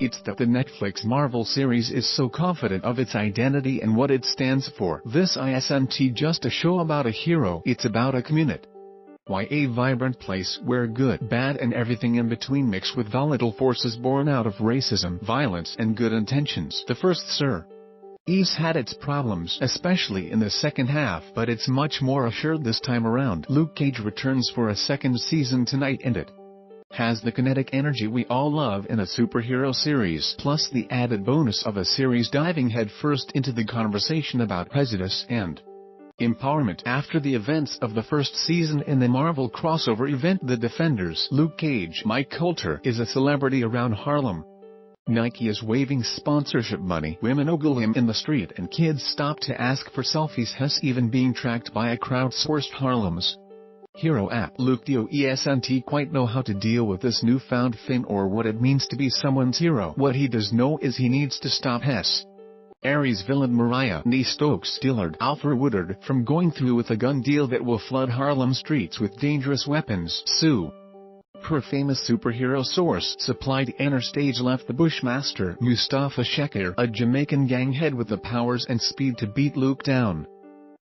It's that the Netflix Marvel series is so confident of its identity and what it stands for. This isn't just a show about a hero, it's about a community. Why a vibrant place where good, bad and everything in between mix with volatile forces born out of racism, violence and good intentions. The first series had its problems, especially in the second half, but it's much more assured this time around. Luke Cage returns for a second season tonight and it has the kinetic energy we all love in a superhero series, plus the added bonus of a series diving headfirst into the conversation about prejudice and empowerment. After the events of the first season in the Marvel crossover event The Defenders, Luke Cage, Mike Coulter, is a celebrity around Harlem. Nike is waving sponsorship money, women ogle him in the street and kids stop to ask for selfies. He's even being tracked by a crowdsourced Harlem's hero app. Luke doesn't quite know how to deal with this newfound fame or what it means to be someone's hero. What he does know is he needs to stop Ares villain Mariah "Nee" Stokes Dillard Alfre Woodard from going through with a gun deal that will flood Harlem streets with dangerous weapons. Per famous superhero source supplied stage left the Bushmaster Mustafa Shakir, a Jamaican gang head with the powers and speed to beat Luke down,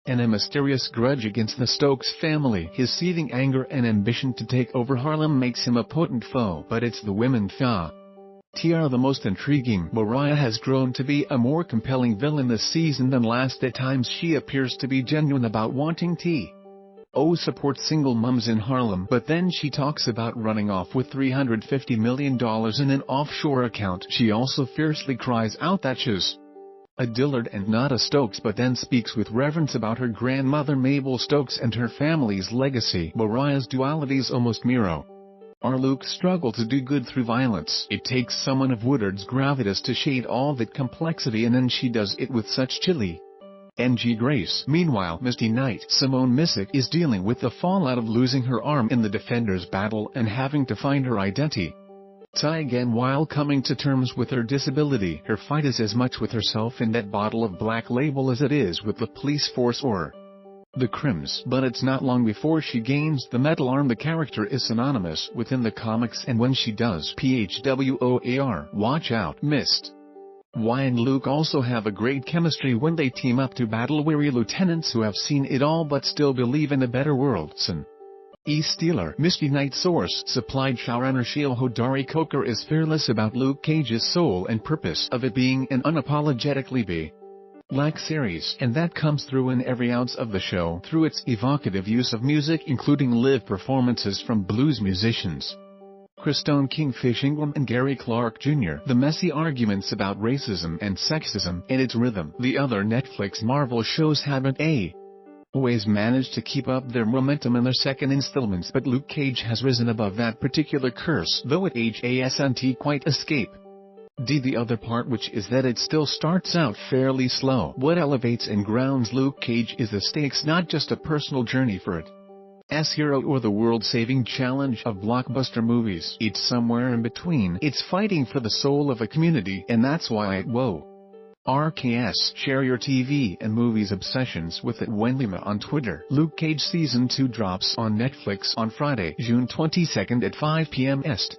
and a mysterious grudge against the Stokes family. His seething anger and ambition to take over Harlem makes him a potent foe, but it's the women are the most intriguing. Mariah has grown to be a more compelling villain this season than last. At times she appears to be genuine about wanting to support single moms in Harlem, but then she talks about running off with $350 million in an offshore account. She also fiercely cries out that she's a Dillard and not a Stokes, but then speaks with reverence about her grandmother Mabel Stokes and her family's legacy. Mariah's dualities almost mirror our Luke's struggle to do good through violence. It takes someone of Woodard's gravitas to shade all that complexity, and then she does it with such chilly grace. Meanwhile, Misty Knight Simone Missick is dealing with the fallout of losing her arm in the Defenders battle and having to find her identity again while coming to terms with her disability. Her fight is as much with herself and that bottle of Black Label as it is with the police force or the Crims. But it's not long before she gains the metal arm. The character is synonymous within the comics, and when she does PHWOAR, watch out. Mist Y and Luke also have a great chemistry when they team up to battle weary lieutenants who have seen it all but still believe in a better world. Steeler Misty Knight source supplied showrunner Sheil Hodari Coker is fearless about Luke Cage's soul and purpose of it being an unapologetically Black series, and that comes through in every ounce of the show through its evocative use of music, including live performances from blues musicians Christone Kingfish Ingram and Gary Clark Jr., the messy arguments about racism and sexism, and its rhythm. The other Netflix Marvel shows haven't always managed to keep up their momentum in their second installments, but Luke Cage has risen above that particular curse, though it hasn't quite escaped the other part, which is that it still starts out fairly slow. What elevates and grounds Luke Cage is the stakes, not just a personal journey for its hero or the world-saving challenge of blockbuster movies. It's somewhere in between. It's fighting for the soul of a community, and that's why RKS. Share your TV and movies obsessions with @Wenlima on Twitter. Luke Cage Season 2 drops on Netflix on Friday, June 22 at 5 p.m. Est.